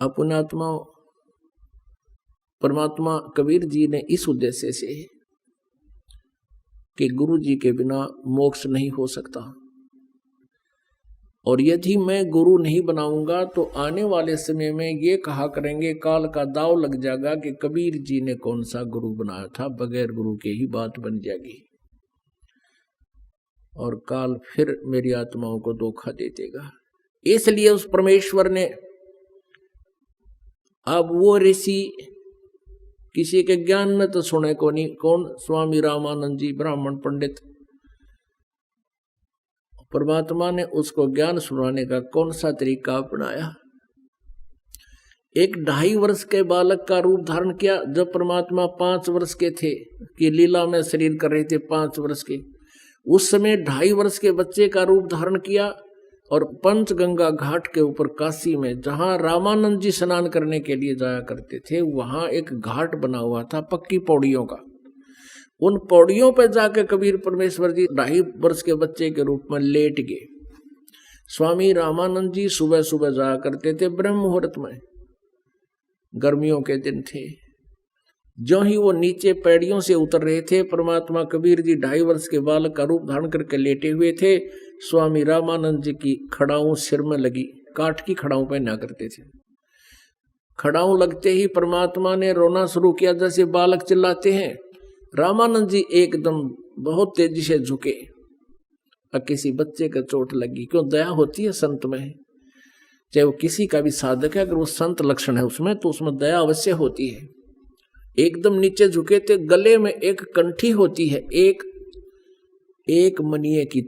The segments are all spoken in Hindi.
अपनात्मा परमात्मा कबीर जी ने इस उद्देश्य से कि गुरु जी के बिना मोक्ष नहीं हो सकता, और यदि मैं गुरु नहीं बनाऊंगा तो आने वाले समय में ये कहा करेंगे, काल का दाव लग जाएगा कि कबीर जी ने कौन सा गुरु बनाया था, बगैर गुरु के ही बात बन जाएगी और काल फिर मेरी आत्माओं को धोखा दे देगा। इसलिए उस परमेश्वर ने, अब वो ऋषि किसी के ज्ञान में तो सुने को नहीं, कौन? स्वामी रामानंद जी ब्राह्मण पंडित। परमात्मा ने उसको ज्ञान सुनाने का कौन सा तरीका अपनाया? एक 2.5 वर्ष के बालक का रूप धारण किया। जब परमात्मा 5 वर्ष के थे कि लीला में शरीर कर रहे थे 5 वर्ष के, उस समय 2.5 वर्ष के बच्चे का रूप धारण किया और पंचगंगा घाट के ऊपर काशी में, जहां रामानंद जी स्नान करने के लिए जाया करते थे, वहां एक घाट बना हुआ था पक्की पौड़ियों का। उन पौड़ियों पर जाकर कबीर परमेश्वर जी 2.5 वर्ष के बच्चे के रूप में लेट गए। स्वामी रामानंद जी सुबह सुबह जाया करते थे ब्रह्म मुहूर्त में, गर्मियों के दिन थे। जो ही वो नीचे पैड़ियों से उतर रहे थे, परमात्मा कबीर जी 2.5 वर्ष के बालक का रूप धारण करके लेटे हुए थे। स्वामी रामानंद जी की खड़ाऊं सिर में लगी, काठ की खड़ाऊं पहना करते थे। खड़ाऊं लगते ही परमात्मा ने रोना शुरू किया, जैसे बालक चिल्लाते हैं। रामानंद जी एकदम बहुत तेजी से झुके, और किसी बच्चे का चोट लगी। क्यों? दया होती है संत में, चाहे वो किसी का भी साधक है, अगर वो संत लक्षण है उसमें, तो उसमें दया अवश्य होती है। एकदम नीचे झुके थे। गले में एक कंठी होती है, एक मनिये की,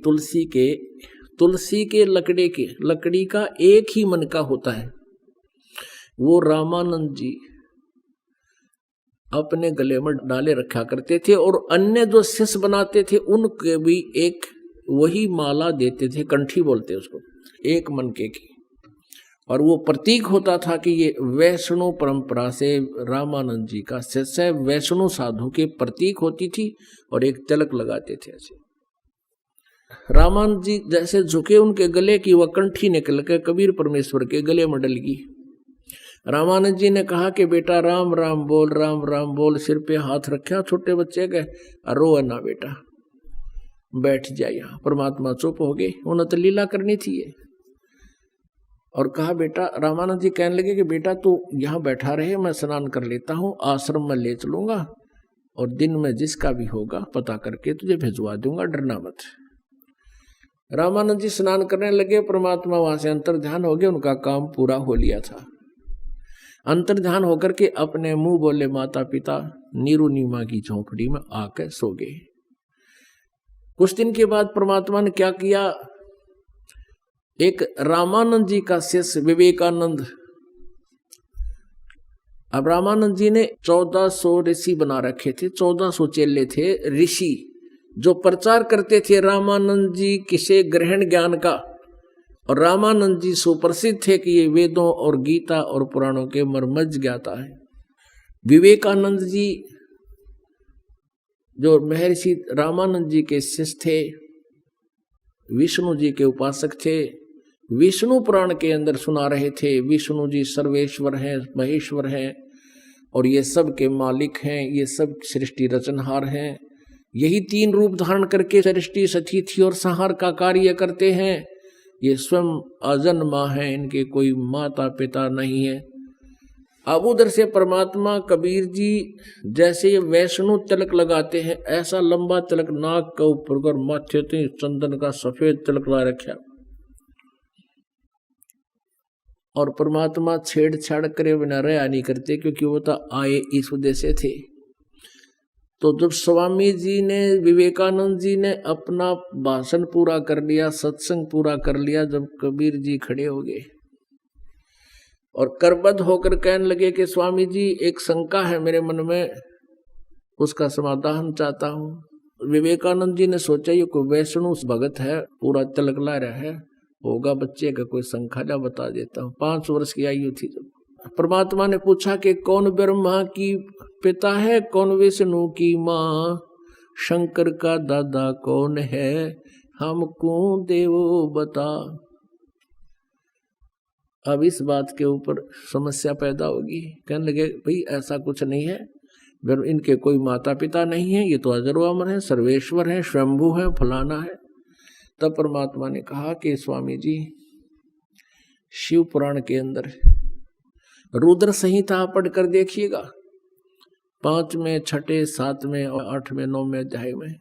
तुलसी के लकड़ी का एक ही मन का होता है। वो रामानंद जी अपने गले में डाले रखा करते थे, और अन्य जो शिष्य बनाते थे उनके भी एक वही माला देते थे, कंठी बोलते उसको, एक मन के की। और वो प्रतीक होता था कि ये वैष्णव परंपरा से रामानंद जी का शिष्य, वैष्णव साधु के प्रतीक होती थी, और एक तिलक लगाते थे ऐसे। रामानंद जी जैसे झुके, उनके गले की वह कंठी निकल कर कबीर परमेश्वर के गले में डल गई। रामानंद जी ने कहा कि बेटा राम राम बोल, राम राम बोल। सिर पे हाथ रखा छोटे बच्चे के, रो ना बेटा, बैठ जा यहाँ। परमात्मा चुप हो गए, उन्हें तो लीला करनी थी ये। और कहा बेटा, रामानंद जी कहने लगे कि बेटा तू यहाँ बैठा रहे, मैं स्नान कर लेता हूँ, आश्रम में ले चलूंगा, और दिन में जिसका भी होगा पता करके तुझे भिजवा दूंगा, डरना मत। रामानंद जी स्नान करने लगे। परमात्मा वहां से अंतर ध्यान हो गए, उनका काम पूरा हो लिया था। अंतर ध्यान होकर के अपने मुंह बोले माता पिता नीरू नीमा की झोंपड़ी में आकर सो गए। कुछ दिन के बाद परमात्मा ने क्या किया, एक रामानंद जी का शिष्य विवेकानंद, अब रामानंद जी ने 1400 ऋषि बना रखे थे, 1400 चेले थे ऋषि, जो प्रचार करते थे रामानंद जी किसे ग्रहण ज्ञान का। और रामानंद जी सुप्रसिद्ध थे कि ये वेदों और गीता और पुराणों के मर्मज्ञ ज्ञाता है। विवेकानंद जी जो महर्षि रामानंद जी के शिष्य थे, विष्णु जी के उपासक थे, विष्णु पुराण के अंदर सुना रहे थे विष्णु जी सर्वेश्वर हैं, महेश्वर हैं, और ये सब के मालिक हैं, ये सब सृष्टि रचनहार हैं। यही 3 रूप धारण करके सृष्टि सतिथि और संहार का कार्य करते हैं। ये स्वयं अजन्मा है, इनके कोई माता पिता नहीं है। अब उधर से परमात्मा कबीर जी जैसे ये वैष्णव तिलक लगाते हैं, ऐसा लंबा तिलक नाक का ऊपर कर माथे ते चंदन का सफेद तिलक ला रखा, और परमात्मा छेड़छाड़ करे बिना रहा नहीं करते, क्योंकि वो तो आए इस उद्देश्य थे। तो जब स्वामी जी ने, विवेकानंद जी ने अपना भाषण पूरा कर लिया, सत्संग पूरा कर लिया, जब कबीर जी खड़े हो गए और करबद्ध होकर कहने लगे कि स्वामी जी एक शंका है मेरे मन में, उसका समाधान चाहता हूँ। विवेकानंद जी ने सोचा ये कोई वैष्णव भगत है, पूरा तिलक ला रहा है, होगा बच्चे का कोई शंका, जा बता देता हूँ। 5 वर्ष की आयु थी जब। परमात्मा ने पूछा कि कौन ब्रह्मा की पिता है, कौन विष्णु की माँ, शंकर का दादा कौन है, हमको देवो बता। अब इस बात के ऊपर समस्या पैदा होगी। कहने लगे भाई ऐसा कुछ नहीं है, इनके कोई माता पिता नहीं है, ये तो अजर व अमर है, सर्वेश्वर है, स्वयंभू है, फलाना है। तब परमात्मा ने कहा कि स्वामी जी, शिव पुराण के अंदर रुद्र संहिता पढ़कर देखिएगा, 5वें, 6ठे, 7वें और 8वें, 9वें अध्याय में,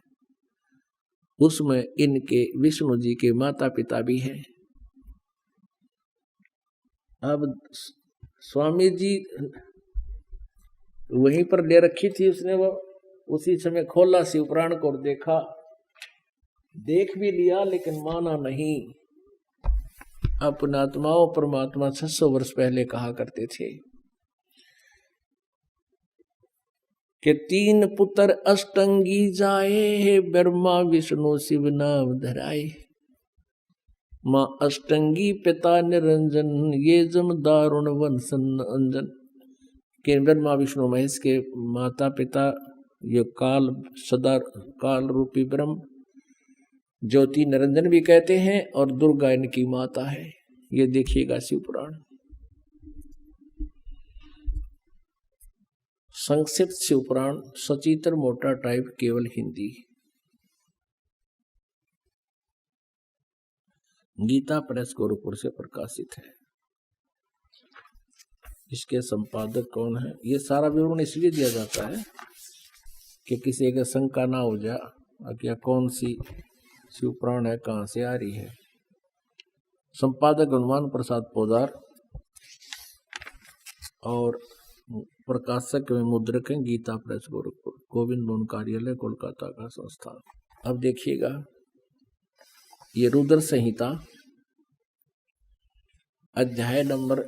उसमें इनके विष्णु जी के माता पिता भी हैं। अब स्वामी जी वहीं पर ले रखी थी उसने, वो उसी समय खोला शिव पुराण को और देखा, देख भी लिया लेकिन माना नहीं। अपने आत्माओं परमात्मा 600 वर्ष पहले कहा करते थे कि 3 पुत्र अष्टंगी जाए, ब्रह्मा विष्णु शिव नाम धराए। माँ अष्टंगी पिता निरंजन, ये जम दारुण वंशन अंजन। के ब्रह्मा विष्णु महेश के माता पिता ये काल, सदा काल रूपी ब्रह्म, ज्योति निरंजन भी कहते हैं, और दुर्गा इनकी माता है। ये देखिएगा शिव पुराण। संक्षिप्त शिव पुराण, सचित्र मोटा टाइप, केवल हिंदी। गीता प्रेस गोरखपुर से प्रकाशित है। इसके संपादक कौन है? ये सारा विवरण इसलिए दिया जाता है कि किसी का शंका ना हो जाए कि कौन सी शिव पुराण है, कहाँ से आ रही है। संपादक हनुमान प्रसाद पोदार और प्रकाशक में मुद्रक हैं गीता प्रेस गोरखपुर, गोविंद भवन कार्यालय, कोलकाता का संस्थान। अब देखिएगा, ये रुद्र संहिता अध्याय नंबर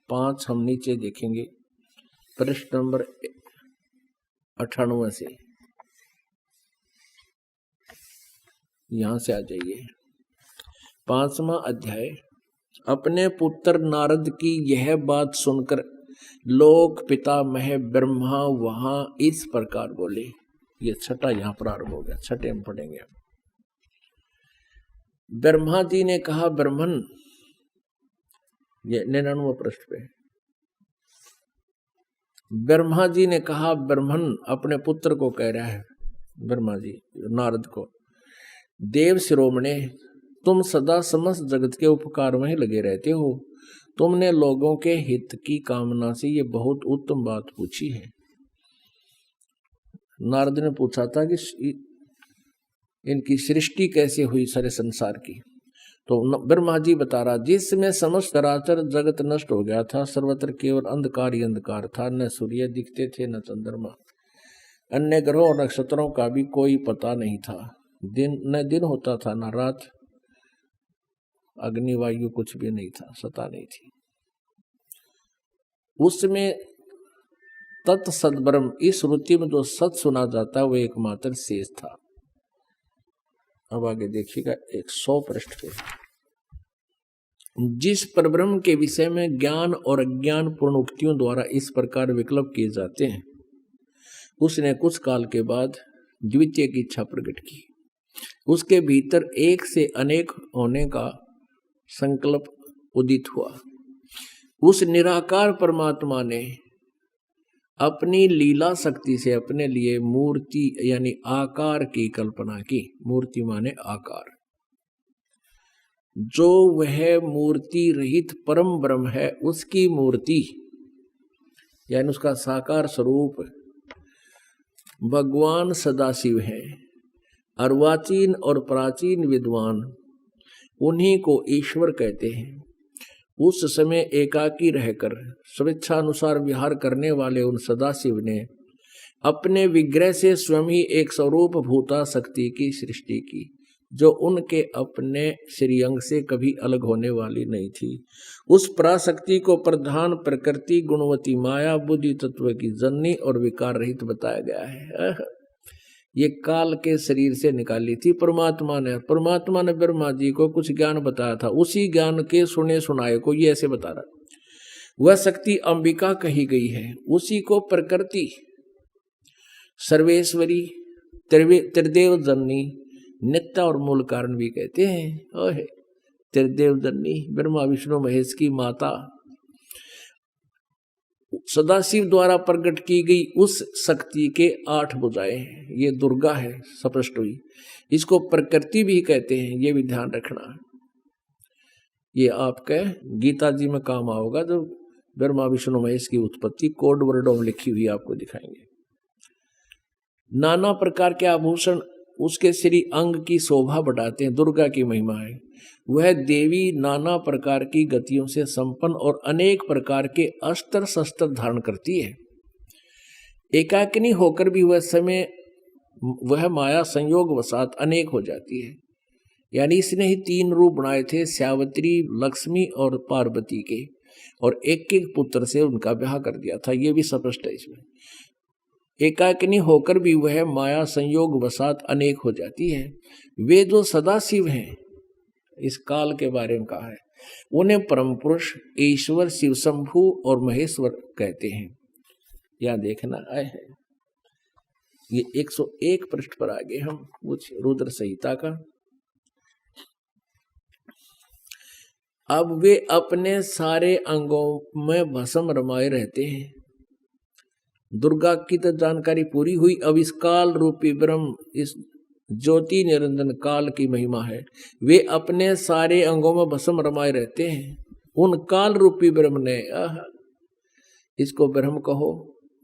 5 हम नीचे देखेंगे, पृष्ठ नंबर 98 से, यहां से आ जाइए। 5वां अध्याय। अपने पुत्र नारद की यह बात सुनकर लोक पितामह ब्रह्मा वहां इस प्रकार बोले। ये 6ठा यहां प्रारंभ हो गया, 6ठे में पढ़ेंगे। ब्रह्मा जी ने कहा, ब्रह्मन, ये 99 पृष्ठ पे, ब्रह्मा जी ने कहा, ब्रह्मन अपने पुत्र को कह रहा है, ब्रह्मा जी नारद को, देव शिरोमणे, तुम सदा समस्त जगत के उपकार में ही लगे रहते हो। तुमने लोगों के हित की कामना से ये बहुत उत्तम बात पूछी है। नारद ने पूछा था कि इनकी सृष्टि कैसे हुई सारे संसार की। तो ब्रह्मा जी बता रहा, जिसमें समस्त चराचर जगत नष्ट हो गया था, सर्वत्र केवल अंधकार ही अंधकार था, न सूर्य दिखते थे न चंद्रमा, अन्य ग्रहों और नक्षत्रों का भी कोई पता नहीं था, न दिन होता था न रात, अग्निवायु कुछ भी नहीं था, सता नहीं थी। उसमें तत्सद्ब्रह्म, इस श्रुति में जो सत सुना जाता है वो एकमात्र शेष था। अब आगे देखिएगा 100 पृष्ठ पे। जिस परब्रह्म के विषय में ज्ञान और अज्ञान पूर्ण उक्तियों द्वारा इस प्रकार विकल्प किए जाते हैं, उसने कुछ काल के बाद द्वितीय की इच्छा प्रकट की। उसके भीतर एक से अनेक होने का संकल्प उदित हुआ। उस निराकार परमात्मा ने अपनी लीला शक्ति से अपने लिए मूर्ति यानी आकार की कल्पना की। मूर्ति माने आकार। जो वह मूर्ति रहित परम ब्रह्म है, उसकी मूर्ति यानी उसका साकार स्वरूप भगवान सदाशिव है। अर्वाचीन और प्राचीन विद्वान उन्हीं को ईश्वर कहते हैं। उस समय एकाकी रहकर स्वेच्छानुसार विहार करने वाले उन सदाशिव ने अपने विग्रह से स्वयं ही एक स्वरूप भूता शक्ति की सृष्टि की, जो उनके अपने श्रीअंग से कभी अलग होने वाली नहीं थी। उस पराशक्ति को प्रधान प्रकृति गुणवती माया बुद्धि तत्व की जननी और विकार रहित बताया गया है। ये काल के शरीर से निकाली थी परमात्मा ने। परमात्मा ने ब्रह्मा जी को कुछ ज्ञान बताया था, उसी ज्ञान के सुने सुनाए को ये ऐसे बता रहा। वह शक्ति अंबिका कही गई है। उसी को प्रकृति सर्वेश्वरी त्रिदेव जननी नित्य और मूल कारण भी कहते हैं। त्रिदेव जननी, ब्रह्मा विष्णु महेश की माता, सदाशिव द्वारा प्रकट की गई उस शक्ति के 8 भुजाएं हैं। ये दुर्गा है, स्पष्ट हुई। इसको प्रकृति भी कहते हैं, ये भी ध्यान रखना है। ये आपके गीता जी में काम आओगा, जो ब्रह्मा विष्णु महेश की उत्पत्ति कोड वर्डों में लिखी हुई आपको दिखाएंगे। नाना प्रकार के आभूषण उसके श्री अंग की शोभा बढ़ाते हैं, दुर्गा की महिमा है। वह देवी नाना प्रकार की गतियों से संपन्न और अनेक प्रकार के अस्त्र शस्त्र धारण करती है। एकाकिनी होकर भी वह माया संयोग वसात अनेक हो जाती है। यानी इसने ही 3 रूप बनाए थे, श्यावत्री, लक्ष्मी और पार्वती के, और एक एक पुत्र से उनका ब्याह कर दिया था। ये भी स्पष्ट है इसमें। एकाकिनी होकर भी वह माया संयोग वसात अनेक हो जाती है। वे जो सदाशिव हैं, इस काल के बारे में कहा है, उन्हें परम पुरुष, ईश्वर, शिव शंभु और महेश्वर कहते हैं। यहां देखना आए हैं, ये 101 पृष्ठ पर आगे हम कुछ रुद्र संहिता का। अब वे अपने सारे अंगों में भस्म रमाए रहते हैं। दुर्गा की तो जानकारी पूरी हुई। अब इस काल रूपी ब्रह्म, इस ज्योति निरंजन काल की महिमा है। वे अपने सारे अंगों में भस्म रमाए रहते हैं। उन काल रूपी ब्रह्म ने, इसको ब्रह्म कहो,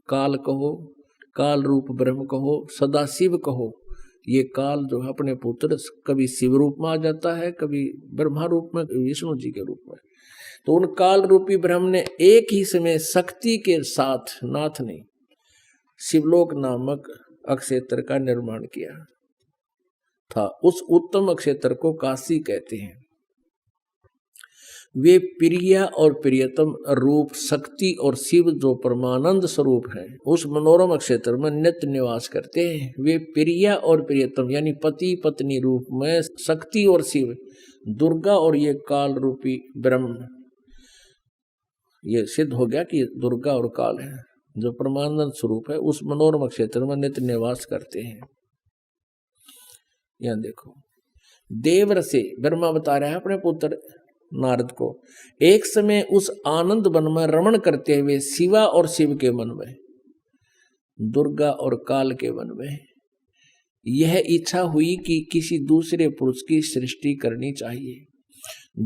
काल कहो, काल रूप ब्रह्म कहो, सदाशिव कहो। ये काल जो है अपने पुत्र कभी शिव रूप में आ जाता है, कभी ब्रह्मा रूप में, विष्णु जी के रूप में। तो उन काल रूपी ब्रह्म ने एक ही समय शक्ति के साथ, नाथ ने शिवलोक नामक अक्षेत्र का निर्माण किया था। उस उत्तम अक्षेत्र को काशी कहते हैं। वे प्रिया और प्रियतम रूप शक्ति और शिव जो परमानंद स्वरूप है, उस मनोरम क्षेत्र में नित्य निवास करते हैं। वे प्रिया और प्रियतम यानी पति पत्नी रूप में शक्ति और शिव, दुर्गा और ये काल रूपी ब्रह्म, ये सिद्ध हो गया कि दुर्गा और काल है जो परमानंद स्वरूप है, उस मनोरम क्षेत्र में नित्य निवास करते हैं। यहां देखो, देवर से ब्रह्मा बता रहा है अपने पुत्र नारद को, एक समय उस आनंद वन में रमण करते हुए शिवा और शिव के मन में, दुर्गा और काल के मन में यह इच्छा हुई कि किसी दूसरे पुरुष की सृष्टि करनी चाहिए,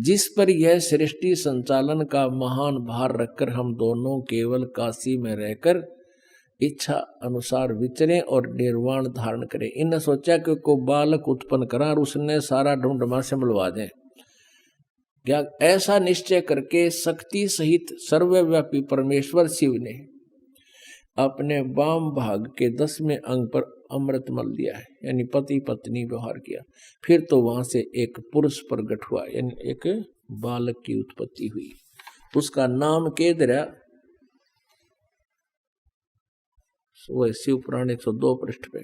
जिस पर यह सृष्टि संचालन का महान भार रखकर हम दोनों केवल काशी में रहकर इच्छा अनुसार विचरें और निर्वाण धारण करें। इन्हें सोचा कि को बालक उत्पन्न करा और उसने सारा ढूंढमा से मिलवा दें। क्या ऐसा निश्चय करके शक्ति सहित सर्वव्यापी परमेश्वर शिव ने अपने वाम भाग के 10वें अंग पर अमृत मल दिया है, यानी पति पत्नी व्यवहार किया। फिर तो वहां से एक पुरुष प्रकट हुआ, यानी एक बालक की उत्पत्ति हुई। उसका नाम केदरा, वह शिव पुराण 102 पृष्ठ पे।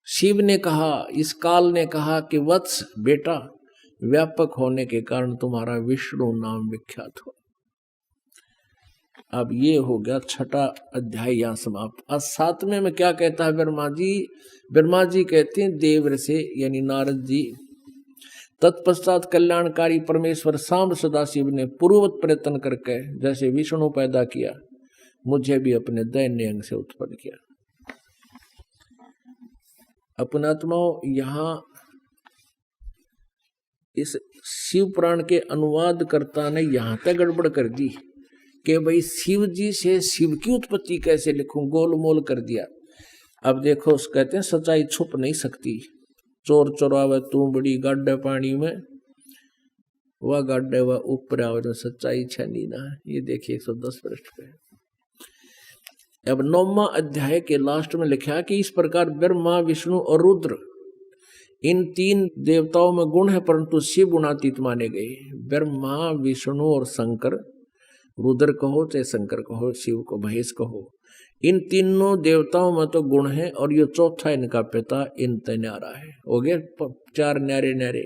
शिव ने कहा, इस काल ने कहा कि वत्स बेटा, व्यापक होने के कारण तुम्हारा विष्णु नाम विख्यात हो। अब ये हो गया 6ठा अध्याय यहाँ समाप्त। अब 7वें में क्या कहता है ब्रह्मा जी? ब्रह्मा जी कहते हैं देवर से, यानी नारद जी, तत्पश्चात कल्याणकारी परमेश्वर सांब सदाशिव ने पूर्ववत प्रयत्न करके जैसे विष्णु पैदा किया, मुझे भी अपने दैन्य अंग से उत्पन्न किया। अपनात्माओं, यहाँ इस शिव पुराण के अनुवादकर्ता ने यहाँ तक गड़बड़ कर दी कि भाई शिव जी से शिव की उत्पत्ति कैसे लिखूं, गोलमोल कर दिया। अब देखो, कहते हैं सच्चाई छुप नहीं सकती। चोर चोरावे तू बड़ी गाड्डे पानी में, वह गाड्डे वह ऊपर आवे, सच्चाई छनी ना। ये देखिए 110 पृष्ठ पे। अब 9वां अध्याय के लास्ट में लिखा कि इस प्रकार ब्रह्मा, विष्णु और रुद्र, इन 3 देवताओं में गुण है परंतु शिव गुणातीत माने गए। ब्रह्मा, विष्णु और शंकर, रुद्र कहो चाहे शंकर कहो, शिव को महेश कहो, इन तीनों देवताओं में तो गुण है, और ये चौथा इनका पिता इन न्यारा है। हो गए 4 न्यारे न्यारे।